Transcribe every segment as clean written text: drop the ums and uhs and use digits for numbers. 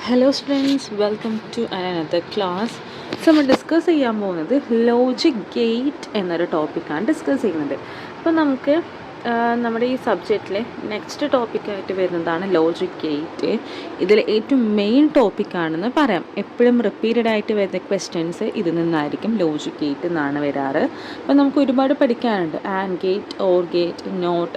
Hello students, welcome to another class. നമ്മൾ discuss ചെയ്യാൻ പോകുന്നത് ലോജിക് ഗേറ്റ് എന്നൊരു ടോപ്പിക്കാണ് ഡിസ്കസ് ചെയ്യുന്നത്. അപ്പോൾ നമുക്ക് നമ്മുടെ ഈ സബ്ജക്റ്റിലെ നെക്സ്റ്റ് ടോപ്പിക്കായിട്ട് വരുന്നതാണ് ലോജിക് ഗേറ്റ്. ഇതിൽ ഏറ്റവും മെയിൻ ടോപ്പിക്കാണെന്ന് പറയാം. എപ്പോഴും റിപ്പീറ്റഡ് ആയിട്ട് വരുന്ന ക്വസ്റ്റ്യൻസ് ഇതിൽ നിന്നായിരിക്കും ലോജിക് ഗേറ്റ് എന്നാണ് വരാറ്. അപ്പോൾ നമുക്ക് ഒരുപാട് പഠിക്കാനുണ്ട്. And gate, or gate, not,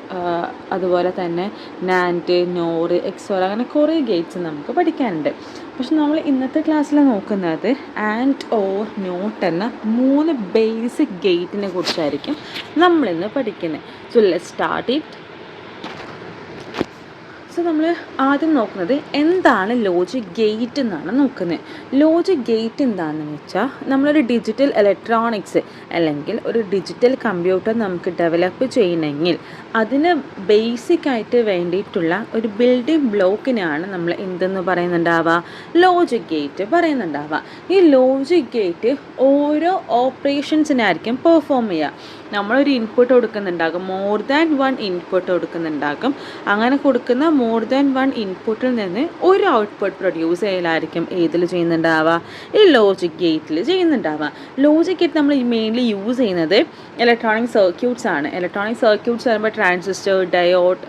അതുപോലെ തന്നെ നാൻഡ്, നോർ, എക്സോർ, അങ്ങനെ കുറേ ഗേറ്റ്സ് നമുക്ക് പഠിക്കാനുണ്ട്. പക്ഷെ നമ്മൾ ഇന്നത്തെ ക്ലാസ്സിൽ നോക്കുന്നത് ആൻഡ്, ഓർ, നോട്ട് എന്ന 3 ബേസിക് ഗേറ്റിനെ കുറിച്ചായിരിക്കും നമ്മളിന്ന് പഠിക്കുന്നത്. So let's start it. So നമ്മൾ ആദ്യം നോക്കുന്നത് എന്താണ് ലോജിക് ഗേറ്റ് എന്നാണ് നോക്കുന്നത്. ലോജിക് ഗേറ്റ് എന്താണെന്ന് വെച്ചാൽ നമ്മളൊരു ഡിജിറ്റൽ ഇലക്ട്രോണിക്സ് അല്ലെങ്കിൽ ഒരു ഡിജിറ്റൽ കമ്പ്യൂട്ടർ നമുക്ക് ഡെവലപ്പ് ചെയ്യണമെങ്കിൽ അതിന് ബേസിക്കായിട്ട് വേണ്ടിയിട്ടുള്ള ഒരു ബിൽഡിംഗ് ബ്ലോക്കിനാണ് നമ്മൾ എന്തെന്ന് പറയുന്നുണ്ടാവുക, ലോജിക് ഗേറ്റ് പറയുന്നുണ്ടാവുക. ഈ ലോജിക് ഗേറ്റ് ഓരോ ഓപ്പറേഷൻസിനായിരിക്കും പെർഫോം ചെയ്യുക. നമ്മളൊരു ഇൻപുട്ട് കൊടുക്കുന്നുണ്ടാകും, മോർ ദാൻ 1 ഇൻപുട്ട് കൊടുക്കുന്നുണ്ടാകും. അങ്ങനെ കൊടുക്കുന്ന മോർ ദാൻ 1 ഇൻപുട്ടിൽ നിന്ന് ഒരു ഔട്ട്പുട്ട് പ്രൊഡ്യൂസ് ചെയ്യലായിരിക്കും ഏതിൽ ചെയ്യുന്നുണ്ടാവുക, ഈ ലോജിക് ഗേറ്റിൽ ചെയ്യുന്നുണ്ടാവുക. ലോജിക് ഗേറ്റ് നമ്മൾ മെയിൻലി യൂസ് ചെയ്യുന്നത് ഇലക്ട്രോണിക് സർക്യൂട്ട്സ് ആണ്. ഇലക്ട്രോണിക് സർക്യൂട്ട്സ് പറയുമ്പോൾ ട്രാൻസിസ്റ്റർ, ഡയോഡ്,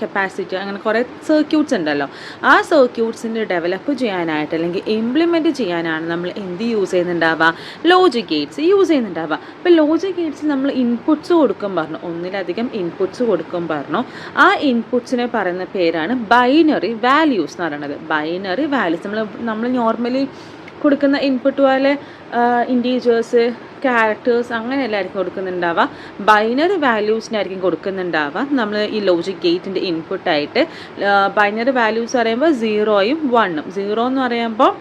കപ്പാസിറ്റർ, അങ്ങനെ കുറേ സർക്യൂട്ട്സ് ഉണ്ടല്ലോ. ആ സർക്യൂട്ട്സിൻ്റെ ഡെവലപ്പ് ചെയ്യാനായിട്ട് അല്ലെങ്കിൽ ഇംപ്ലിമെൻറ്റ് ചെയ്യാനാണ് നമ്മൾ എന്ത് യൂസ് ചെയ്യുന്നുണ്ടാവുക, ലോജിക് ഗേറ്റ്സ് യൂസ് ചെയ്യുന്നുണ്ടാവുക. അപ്പോൾ ലോജിക് ഗേറ്റ്സ് നമ്മൾ ഇൻപുട്സ് കൊടുക്കും പറഞ്ഞു, ഒന്നിലധികം ഇൻപുട്സ് കൊടുക്കും പറഞ്ഞു. ആ ഇൻപുട്സിനെ പറയുന്ന പേരാണ് ബൈനറി വാല്യൂസ് എന്ന് പറയുന്നത്. ബൈനറി വാല്യൂസ് നമ്മൾ നോർമലി കൊടുക്കുന്ന ഇൻപുട്ട് പോലെ ഇൻറ്റീജേഴ്സ്, ക്യാരക്ടേഴ്സ് അങ്ങനെ എല്ലാവർക്കും കൊടുക്കുന്നുണ്ടാവുക. ബൈനറി വാല്യൂസിനായിരിക്കും കൊടുക്കുന്നുണ്ടാവുക. നമ്മൾ ഈ ലോജിക് ഗേറ്റിൻ്റെ ഇൻപുട്ടായിട്ട് ബൈനറി വാല്യൂസ് പറയുമ്പോൾ 0യും 1ഉം. 0 എന്ന് പറയുമ്പോൾ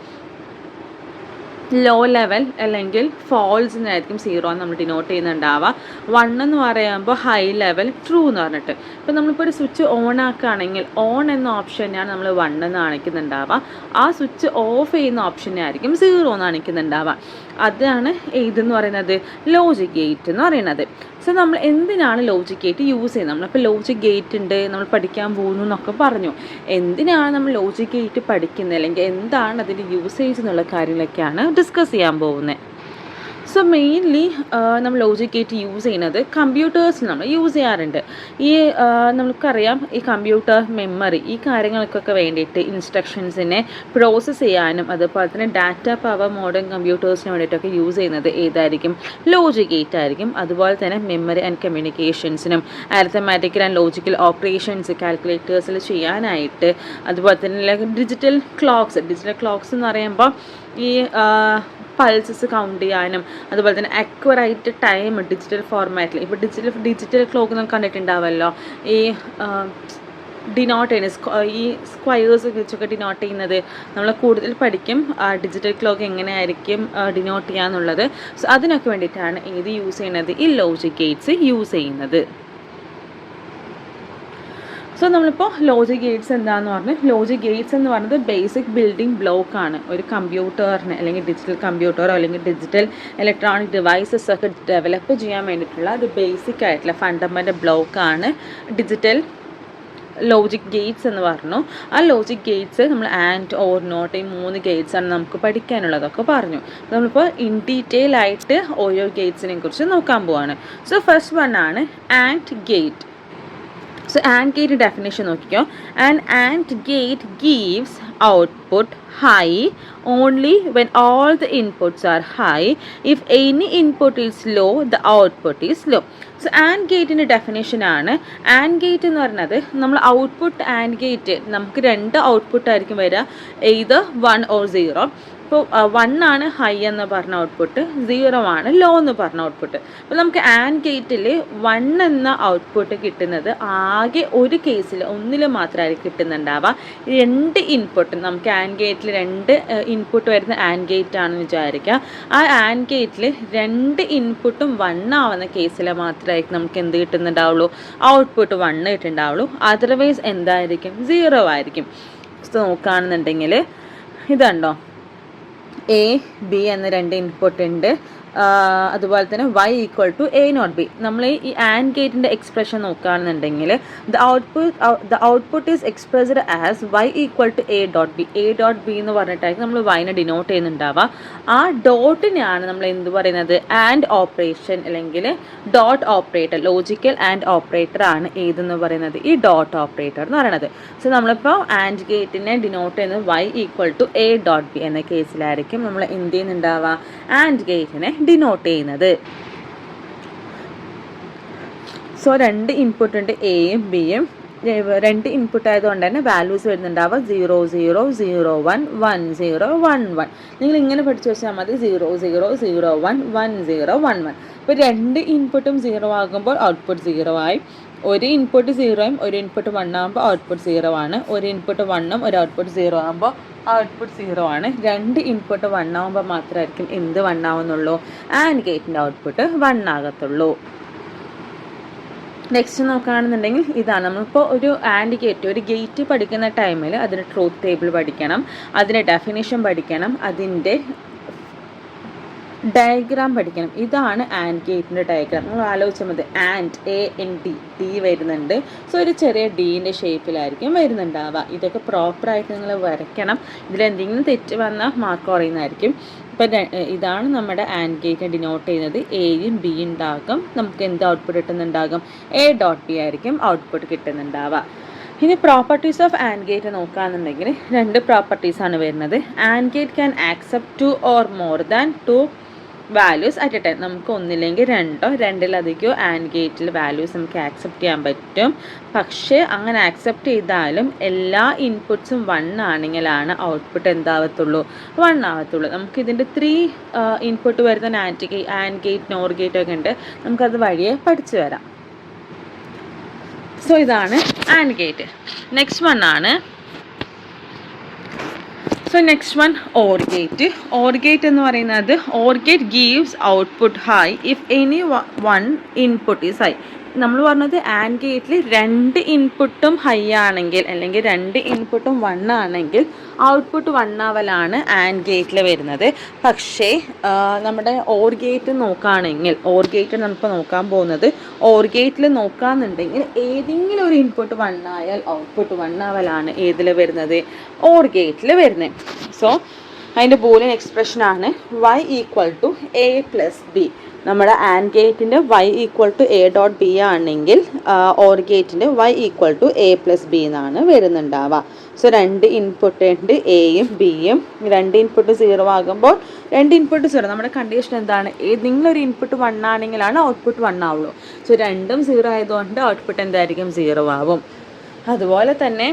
ലോ ലെവൽ അല്ലെങ്കിൽ ഫോൾസ് എന്നായിരിക്കും 0 എന്ന് നമ്മൾ ഡിനോട്ട് ചെയ്യുന്നുണ്ടാവുക. 1 എന്ന് പറയുമ്പോൾ ഹൈ ലെവൽ, ട്രൂ എന്ന് പറഞ്ഞിട്ട്. ഇപ്പോൾ നമ്മളിപ്പോൾ ഒരു സ്വിച്ച് ഓൺ ആക്കുകയാണെങ്കിൽ ഓൺ എന്ന ഓപ്ഷനെയാണ് നമ്മൾ 1 എന്ന് കാണിക്കുന്നുണ്ടാവുക. ആ സ്വിച്ച് ഓഫ് ചെയ്യുന്ന ഓപ്ഷനായിരിക്കും 0 എന്ന് കാണിക്കുന്നുണ്ടാവുക. അതാണ് ഇതെന്ന് പറയുന്നത് ലോജിക് ഗേറ്റ് എന്ന് പറയുന്നത്. സോ നമ്മൾ എന്തിനാണ് ലോജിക് ഗേറ്റ് യൂസ് ചെയ്യുന്നത്? നമ്മളിപ്പോൾ ലോജിക് ഗേറ്റ് ഉണ്ട്, നമ്മൾ പഠിക്കാൻ പോകുന്നു എന്നൊക്കെ പറഞ്ഞു. എന്തിനാണ് നമ്മൾ ലോജിക് ഗേറ്റ് പഠിക്കുന്നത് അല്ലെങ്കിൽ എന്താണ് അതിൻ്റെ യൂസേജ് എന്നുള്ള കാര്യങ്ങളൊക്കെയാണ് ഡിസ്കസ് ചെയ്യാൻ പോകുന്നത്. സോ മെയിൻലി നമ്മൾ ലോജിക് ഗേറ്റ് യൂസ് ചെയ്യുന്നത് കമ്പ്യൂട്ടേഴ്സിൽ നമ്മൾ യൂസ് ചെയ്യാറുണ്ട്. ഈ നമുക്കറിയാം, ഈ കമ്പ്യൂട്ടർ മെമ്മറി, ഈ കാര്യങ്ങൾക്കൊക്കെ വേണ്ടിയിട്ട് ഇൻസ്ട്രക്ഷൻസിനെ പ്രോസസ്സ് ചെയ്യാനും അതുപോലെ തന്നെ ഡാറ്റ പവർ മോഡേൺ കമ്പ്യൂട്ടേഴ്സിന് വേണ്ടിയിട്ടൊക്കെ യൂസ് ചെയ്യുന്നത് ഏതായിരിക്കും, ലോജിക് ഗേറ്റ് ആയിരിക്കും. അതുപോലെ തന്നെ മെമ്മറി ആൻഡ് കമ്മ്യൂണിക്കേഷൻസിനും അരിത്തമാറ്റിക്കൽ ആൻഡ് ലോജിക്കൽ ഓപ്പറേഷൻസ് കാൽക്കുലേറ്റേഴ്സിൽ ചെയ്യാനായിട്ട്, അതുപോലെ തന്നെ ഡിജിറ്റൽ ക്ലോക്ക്സ് എന്ന് പറയുമ്പോൾ ഈ പൾസസ് കൗണ്ട് ചെയ്യാനും അതുപോലെ തന്നെ അക്യുറേറ്റ് ടൈം ഡിജിറ്റൽ ഫോർമാറ്റിൽ, ഇപ്പോൾ ഡിജിറ്റൽ ക്ലോക്ക് നമുക്ക് കണ്ടിട്ടുണ്ടാവുമല്ലോ, ഈ ഡിനോട്ട് ചെയ്യുന്നത് ഈ സ്ക്വയേഴ്സ് വെച്ചൊക്കെ ഡിനോട്ട് ചെയ്യുന്നത് നമ്മൾ കൂടുതൽ പഠിക്കും. ഡിജിറ്റൽ ക്ലോക്ക് എങ്ങനെയായിരിക്കും ഡിനോട്ട് ചെയ്യാന്നുള്ളത്. സോ അതിനൊക്കെ വേണ്ടിയിട്ടാണ് ഇത് യൂസ് ചെയ്യുന്നത്, ഈ ലോജിക് ഗേറ്റ്സ് യൂസ് ചെയ്യുന്നത്. സോ നമ്മളിപ്പോൾ ലോജിക് ഗേറ്റ്സ് എന്താണെന്ന് പറഞ്ഞാൽ, ലോജിക് ഗേറ്റ്സ് എന്ന് പറയുന്നത് ബേസിക് ബിൽഡിംഗ് ബ്ലോക്കാണ്. ഒരു കമ്പ്യൂട്ടറിന് അല്ലെങ്കിൽ ഡിജിറ്റൽ കമ്പ്യൂട്ടറോ അല്ലെങ്കിൽ ഡിജിറ്റൽ ഇലക്ട്രോണിക് ഡിവൈസസ് ഒക്കെ ഡെവലപ്പ് ചെയ്യാൻ വേണ്ടിയിട്ടുള്ള ഒരു ബേസിക് ആയിട്ടുള്ള ഫണ്ടമെൻ്റൽ ബ്ലോക്കാണ് ഡിജിറ്റൽ ലോജിക് ഗേറ്റ്സ് എന്ന് പറഞ്ഞു. ആ ലോജിക് ഗേറ്റ്സ് നമ്മൾ ആൻഡ്, ഓർ, നോട്ട്, ഈ 3 ഗേറ്റ്സാണ് നമുക്ക് പഠിക്കാനുള്ളതൊക്കെ പറഞ്ഞു. നമ്മളിപ്പോൾ ഇൻ ഡീറ്റെയിൽ ആയിട്ട് ഓരോ ഗേറ്റ്സിനെ കുറിച്ച് നോക്കാൻ പോവാണ്. സോ ഫസ്റ്റ് വൺ ആണ് and gate. So AND gate definition നോക്കിക്കോ. An AND gate gives output high only when all the inputs are high. If any input is low, the output is low. So AND ഗേറ്റിൻ്റെ definition ആണ്. AND gate എന്ന് പറയുന്നത് നമ്മൾ output, AND gate നമുക്ക് 2 output ആയിരിക്കും വരിക, either 1 or 0. ഇപ്പോൾ 1 ആണ് ഹൈ എന്ന് പറഞ്ഞ ഔട്ട്പുട്ട്, 0 ആണ് ലോ എന്ന് പറഞ്ഞ ഔട്ട്പുട്ട്. അപ്പോൾ നമുക്ക് ആൻഡ് ഗേറ്റിൽ 1 എന്ന ഔട്ട്പുട്ട് കിട്ടുന്നത് ആകെ ഒരു കേസിൽ ഒന്നിൽ മാത്രമായിരിക്കും കിട്ടുന്നുണ്ടാവുക. 2 ഇൻപുട്ട്, നമുക്ക് ആൻഡ് ഗേറ്റിൽ 2 ഇൻപുട്ട് വരുന്ന ആൻഡ് ഗേറ്റ് ആണെന്ന് വിചാരിക്കുക. ആ ആൻഡ് ഗേറ്റിൽ 2 ഇൻപുട്ടും 1 ആവുന്ന കേസിൽ മാത്രമായിരിക്കും നമുക്ക് എന്ത് കിട്ടുന്നുണ്ടാവുള്ളൂ, ഔട്ട്പുട്ട് 1 കിട്ടുന്നുണ്ടാവുള്ളൂ. അതർവൈസ് എന്തായിരിക്കും, 0 ആയിരിക്കും. നോക്കുകയാണെന്നുണ്ടെങ്കിൽ ഇതുണ്ടോ, എ ബി എന്ന 2 ഇൻപുട്ട് ഉണ്ട്. അതുപോലെ തന്നെ y equal to a not b. നമ്മൾ ഈ ആൻഡ് ഗേറ്റിൻ്റെ എക്സ്പ്രഷൻ നോക്കുകയാണെന്നുണ്ടെങ്കിൽ the output is expressed as y equal to a dot b. a dot b എന്ന് പറഞ്ഞിട്ടായിരിക്കും നമ്മൾ yനെ ഡിനോട്ട് ചെയ്യുന്നുണ്ടാവുക. ആ ഡോട്ടിനെയാണ് നമ്മൾ എന്ത് പറയുന്നത്, ആൻഡ് ഓപ്പറേഷൻ അല്ലെങ്കിൽ dot operator, logical and operator ആണ് ഏതെന്ന് പറയുന്നത്, ഈ ഡോട്ട് ഓപ്പറേറ്റർ എന്ന് പറയുന്നത്. സോ നമ്മളിപ്പോൾ ആൻഡ് ഗേറ്റിനെ ഡിനോട്ട് ചെയ്യുന്നത് y equal to a dot b എന്ന കേസിലായിരിക്കും നമ്മൾ എന്ത് ചെയ്യുന്നുണ്ടാവുക, ആൻഡ് ഗേറ്റിനെ ഡിനോട്ട് ചെയ്യുന്നത്. സോ രണ്ട് ഇൻപുട്ട് ഉണ്ട്, എയും ബിയും. രണ്ട് ഇൻപുട്ട് ആയതുകൊണ്ട് തന്നെ വാല്യൂസ് വരുന്നുണ്ടാവുക 0 0 0 1 1 0 1 1. നിങ്ങൾ ഇങ്ങനെ പഠിച്ചു വെച്ചാൽ മതി, 0 0 0 1 1 0 1 1. ഇപ്പോൾ രണ്ട് ഇൻപുട്ടും 0 ആകുമ്പോൾ ഔട്ട്പുട്ട് 0 ആയി. ഒരു ഇൻപുട്ട് 0യും ഒരു ഇൻപുട്ട് 1 ആകുമ്പോൾ ഔട്ട്പുട്ട് 0 ആണ്. ഒരു ഇൻപുട്ട് 1ഉം ഒരു ഔട്ട്പുട്ട് 0 ആകുമ്പോൾ ഔട്ട്പുട്ട് 0 ആണ്. രണ്ട് ഇൻപുട്ട് 1 ആകുമ്പോൾ മാത്രമായിരിക്കും എന്ത് 1 ആവുന്നുള്ളൂ, ആൻഡ് ഗേറ്റിൻ്റെ ഔട്ട്പുട്ട് 1 ആകത്തുള്ളൂ. നെക്സ്റ്റ് നോക്കുകയാണെന്നുണ്ടെങ്കിൽ ഇതാണ്, നമ്മളിപ്പോൾ ഒരു ആൻഡ് ഗേറ്റ്, ഒരു ഗേറ്റ് പഠിക്കുന്ന ടൈമിൽ അതിന് ട്രൂത്ത് ടേബിൾ പഠിക്കണം, അതിൻ്റെ ഡെഫിനിഷൻ പഠിക്കണം, അതിൻ്റെ ഡയഗ്രാം പഠിക്കണം. ഇതാണ് ആൻഡ് ഗേറ്റിൻ്റെ ഡയഗ്രാം. നിങ്ങൾ ആലോചിച്ചാൽ മതി, ആൻഡ് AND വരുന്നുണ്ട്. സോ ഒരു ചെറിയ ഡീൻ്റെ ഷേപ്പിലായിരിക്കും വരുന്നുണ്ടാവുക. ഇതൊക്കെ പ്രോപ്പറായിട്ട് നിങ്ങൾ വരയ്ക്കണം. ഇതിലെന്തെങ്കിലും തെറ്റ് വന്നാൽ മാർക്ക് കുറയുന്നതായിരിക്കും. ഇപ്പം ഇതാണ് നമ്മുടെ ആൻഡ് ഗേറ്റിനെ ഡിനോട്ട് ചെയ്യുന്നത്. എയും ബി ഉണ്ടാകും, നമുക്ക് എന്ത് ഔട്ട്പുട്ട് കിട്ടുന്നുണ്ടാകും, a ഡോട്ട് b ആയിരിക്കും ഔട്ട്പുട്ട് കിട്ടുന്നുണ്ടാവുക. ഇനി പ്രോപ്പർട്ടീസ് ഓഫ് ആൻഡ് ഗേറ്റ് നോക്കുകയാണെന്നുണ്ടെങ്കിൽ രണ്ട് പ്രോപ്പർട്ടീസാണ് വരുന്നത്. And gate can accept 2 or more than 2 values at A time. നമുക്ക് ഒന്നില്ലെങ്കിൽ രണ്ടോ രണ്ടിലധികമോ ആൻഡ് ഗേറ്റിൽ വാല്യൂസ് നമുക്ക് ആക്സെപ്റ്റ് ചെയ്യാൻ പറ്റും. പക്ഷേ അങ്ങനെ ആക്സെപ്റ്റ് ചെയ്താലും എല്ലാ ഇൻപുട്സും 1 ആണെങ്കിലാണ് ഔട്ട്പുട്ട് എന്താവത്തുള്ളൂ, 1 ആവത്തുള്ളൂ. നമുക്കിതിൻ്റെ 3 ഇൻപുട്ട് വരുന്ന ആൻഡ് ഗേറ്റ് നോർ ഗേറ്റ് ഒക്കെ ഉണ്ട്, നമുക്കത് വഴിയെ പഠിച്ചു വരാം. സോ ഇതാണ് ആൻഡ് ഗേറ്റ്. നെക്സ്റ്റ് വൺ ആണ്, so next one or gate. Or gate എന്ന് പറയുന്നത്, or gate gives output high if any one input is high. നമ്മൾ പറഞ്ഞത് ആൻഡ് ഗേറ്റിൽ രണ്ട് ഇൻപുട്ടും ഹൈ ആണെങ്കിൽ അല്ലെങ്കിൽ രണ്ട് ഇൻപുട്ടും 1 ആണെങ്കിൽ ഔട്ട്പുട്ട് 1 ആവലാണ് ആൻഡ് ഗേറ്റിൽ വരുന്നത്. പക്ഷേ നമ്മുടെ ഓർ ഗേറ്റ് നോക്കുകയാണെങ്കിൽ, ഓർ ഗേറ്റ് നമ്മളിപ്പോൾ നോക്കാൻ പോകുന്നത്, ഓർ ഗേറ്റിൽ നോക്കുകയാണെന്നുണ്ടെങ്കിൽ ഏതെങ്കിലും ഒരു ഇൻപുട്ട് 1 ആയാൽ ഔട്ട്പുട്ട് 1 ആവലാണ് ഏതിൽ വരുന്നത്, ഓർ ഗേറ്റിൽ വരുന്നത്. സോ അതിൻ്റെ ബൂലിയൻ എക്സ്പ്രഷനാണ് y equal to a plus b. നമ്മുടെ ആൻഡ് ഗേറ്റിൻ്റെ y equal to a dot b ആണെങ്കിൽ ഓർ ഗേറ്റിൻ്റെ y equal to a plus b എന്നാണ് വരുന്നുണ്ടാവുക. സോ രണ്ട് ഇൻപുട്ട് ഉണ്ട്, എയും ബിയും. രണ്ട് ഇൻപുട്ട് 0 ആകുമ്പോൾ രണ്ട് ഇൻപുട്ട് 0. നമ്മുടെ കണ്ടീഷൻ എന്താണ്, ഏതെങ്കിലും ഒരു ഇൻപുട്ട് 1 ആണെങ്കിലാണ് ഔട്ട്പുട്ട് 1 ആവുള്ളൂ. സോ രണ്ടും 0 ആയതുകൊണ്ട് ഔട്ട്പുട്ട് എന്തായിരിക്കും, 0 ആവും. അതുപോലെ തന്നെ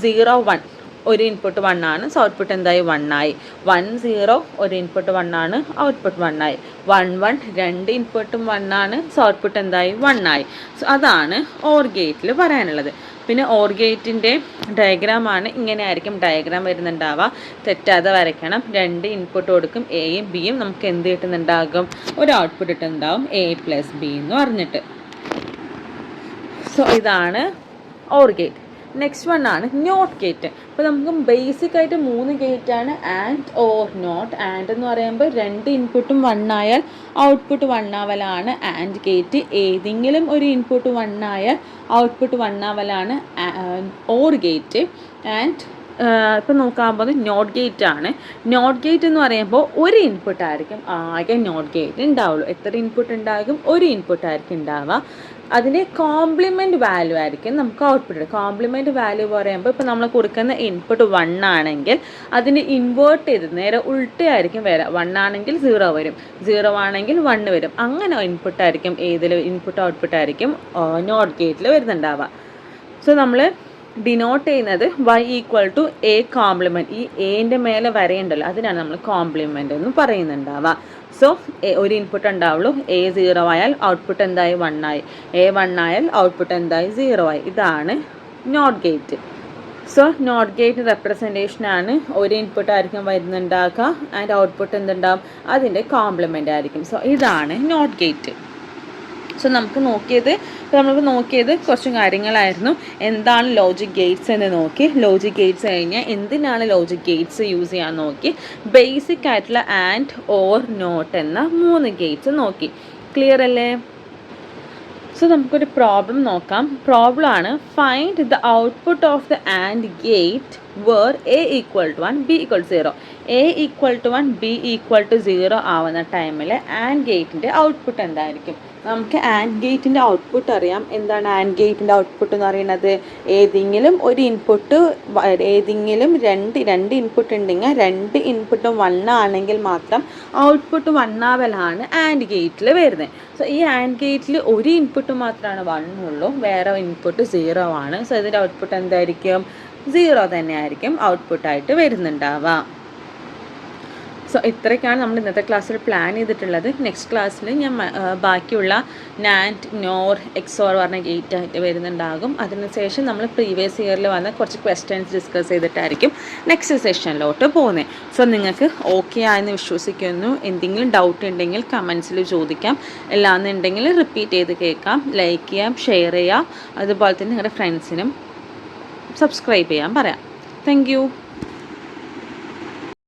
0 1 ഒരു ഇൻപുട്ട് 1 ആണ്, സോ ഔട്ട്പുട്ട് എന്തായി, 1 ആയി. 1 0 ഒരു ഇൻപുട്ട് 1 ആണ്, ഔട്ട്പുട്ട് 1 ആയി. 1 1 രണ്ട് ഇൻപുട്ടും 1 ആണ്, സോ ഔട്ട്പുട്ട് എന്തായി, 1 ആയി. സോ അതാണ് ഓർ ഗേറ്റിൽ പറയാനുള്ളത്. പിന്നെ ഓർ ഗേറ്റിൻ്റെ ഡയഗ്രാമാണ് ഇങ്ങനെ ആയിരിക്കും ഡയഗ്രാം വരുന്നുണ്ടാവുക. തെറ്റാതെ വരയ്ക്കണം. രണ്ട് ഇൻപുട്ട് കൊടുക്കും, എയും ബിയും. നമുക്ക് എന്ത് കിട്ടുന്നുണ്ടാകും, ഒരു ഔട്ട്പുട്ട് കിട്ടുന്നുണ്ടാവും, a പ്ലസ് b എന്ന് പറഞ്ഞിട്ട്. സോ ഇതാണ് ഓർ ഗേറ്റ്. നെക്സ്റ്റ് വൺ ആണ് നോട്ട് ഗേറ്റ്. അപ്പോൾ നമുക്ക് ബേസിക് ആയിട്ട് 3 ഗേറ്റാണ്, ആൻഡ് ഓർ നോട്ട്. ആൻഡ് എന്ന് പറയുമ്പോൾ രണ്ട് ഇൻപുട്ടും 1 ആയാൽ ഔട്ട്പുട്ട് 1 ആവലാണ് ആൻഡ് ഗേറ്റ്. ഏതെങ്കിലും ഒരു ഇൻപുട്ട് 1 ആയാൽ ഔട്ട്പുട്ട് 1 ആവലാണ് ഓർ ഗേറ്റ്. ആൻഡ് ഇപ്പം നോക്കാൻ പോകുന്നത് നോട്ട് ഗേറ്റ് ആണ്. നോട്ട് ഗേറ്റ് എന്ന് പറയുമ്പോൾ ഒരു ഇൻപുട്ട് ആയിരിക്കും ആകെ നോട്ട് ഗേറ്റ് ഉണ്ടാവുള്ളൂ. എത്ര ഇൻപുട്ട് ഉണ്ടാകും, ഒരു ഇൻപുട്ട് ആയിരിക്കും ഉണ്ടാവുക. അതിൻ്റെ കോംപ്ലിമെൻറ്റ് വാല്യൂ ആയിരിക്കും നമുക്ക് ഔട്ട്പുട്ട്. കോംപ്ലിമെൻറ്റ് വാല്യൂ പറയുമ്പോൾ ഇപ്പോൾ നമ്മൾ കൊടുക്കുന്ന ഇൻപുട്ട് 1 ആണെങ്കിൽ അതിന് ഇൻവേർട്ട് ചെയ്ത് നേരെ ഉൾട്ടയായിരിക്കും വരിക. 1 ആണെങ്കിൽ 0 വരും, 0 ആണെങ്കിൽ 1 വരും. അങ്ങനെ ഇൻപുട്ടായിരിക്കും ഏതിൽ, ഇൻപുട്ട് ഔട്ട്പുട്ട് ആയിരിക്കും നോട്ട് ഗേറ്റിൽ വരുന്നുണ്ടാവുക. സോ നമ്മൾ ഡിനോട്ട് ചെയ്യുന്നത് y equal to a complement. ഈ എൻ്റെ മേലെ വരയുണ്ടല്ലോ, അതിനാണ് നമ്മൾ കോംപ്ലിമെൻ്റ് എന്ന് പറയുന്നുണ്ടാവുക. സോ ഒരു ഇൻപുട്ട് ഉണ്ടാവുള്ളൂ, a 0 ആയാൽ ഔട്ട്പുട്ട് എന്തായി, 1 ആയി. a 1 ആയാൽ ഔട്ട്പുട്ട് എന്തായി, 0 ആയി. ഇതാണ് not gate. So not gate റെപ്രസെൻറ്റേഷനാണ്. ഒരു ഇൻപുട്ട് ആയിരിക്കും വരുന്നുണ്ടാക്കുക, ആൻഡ് ഔട്ട്പുട്ട് എന്തുണ്ടാവും, അതിൻ്റെ കോംപ്ലിമെൻ്റ് ആയിരിക്കും. സോ ഇതാണ് നോട്ട് ഗേറ്റ്. സോ നമുക്ക് നോക്കിയത് കുറച്ച് കാര്യങ്ങളായിരുന്നു. എന്താണ് ലോജിക് ഗേറ്റ്സ് എന്ന് നോക്കി, ലോജിക് ഗേറ്റ്സ് കഴിഞ്ഞാൽ എന്തിനാണ് ലോജിക് ഗേറ്റ്സ് യൂസ് ചെയ്യാൻ നോക്കി, ബേസിക് ആയിട്ടുള്ള ആൻഡ് ഓർ നോട്ട് എന്ന 3 ഗേറ്റ്സ് നോക്കി. ക്ലിയർ അല്ലേ? സോ നമുക്കൊരു പ്രോബ്ലം നോക്കാം. പ്രോബ്ലം ആണ്, find the output of the and gate where A equal to 1 B equal to 0. A equal to 1 B equal to 0 ആവുന്ന ടൈമിൽ ആൻഡ് ഗേറ്റിൻ്റെ ഔട്ട്പുട്ട് എന്തായിരിക്കും? നമുക്ക് ആൻഡ് ഗേറ്റിൻ്റെ ഔട്ട്പുട്ട് അറിയാം. എന്താണ് ആൻഡ് ഗേറ്റിൻ്റെ ഔട്ട്പുട്ട് എന്ന് പറയുന്നത്? ഏതെങ്കിലും ഒരു ഇൻപുട്ട്, ഏതെങ്കിലും രണ്ട് ഇൻപുട്ട് ഉണ്ടെങ്കിൽ 2 ഇൻപുട്ടും 1 ആണെങ്കിൽ മാത്രം ഔട്ട്പുട്ട് 1 ആവലാണ് ആൻഡ് ഗേറ്റിൽ വരുന്നത്. സോ ഈ ആൻഡ് ഗേറ്റിൽ ഒരു ഇൻപുട്ട് മാത്രമാണ് 1 ഉള്ളൂ, വേറെ ഇൻപുട്ട് 0 ആണ്. സോ ഇതിൻ്റെ ഔട്ട്പുട്ട് എന്തായിരിക്കും? 0 തന്നെയായിരിക്കും ഔട്ട്പുട്ടായിട്ട് വരുന്നുണ്ടാവുക. സോ ഇത്രയൊക്കെയാണ് നമ്മൾ ഇന്നത്തെ ക്ലാസ്സിൽ പ്ലാൻ ചെയ്തിട്ടുള്ളത്. നെക്സ്റ്റ് ക്ലാസ്സിൽ ഞാൻ ബാക്കിയുള്ള നാൻഡ്, നോർ, എക്സോർ പറഞ്ഞ ഗേറ്റ് ആയിട്ട് വരുന്നുണ്ടാകും. അതിനുശേഷം നമ്മൾ പ്രീവിയസ് ഇയറിൽ വന്ന കുറച്ച് ക്വസ്റ്റ്യൻസ് ഡിസ്കസ് ചെയ്തിട്ടായിരിക്കും നെക്സ്റ്റ് സെഷനിലോട്ട് പോകുന്നത്. സോ നിങ്ങൾക്ക് ഓക്കെ ആയെന്ന് വിശ്വസിക്കുന്നു. എന്തെങ്കിലും ഡൗട്ട് ഉണ്ടെങ്കിൽ കമൻസിൽ ചോദിക്കാം. എല്ലാന്നുണ്ടെങ്കിൽ റിപ്പീറ്റ് ചെയ്ത് കേൾക്കാം. ലൈക്ക് ചെയ്യാം, ഷെയർ ചെയ്യാം. അതുപോലെ തന്നെ നിങ്ങളുടെ ഫ്രണ്ട്സിനും സബ്സ്ക്രൈബ് ചെയ്യാൻ പറയാം. Thank you.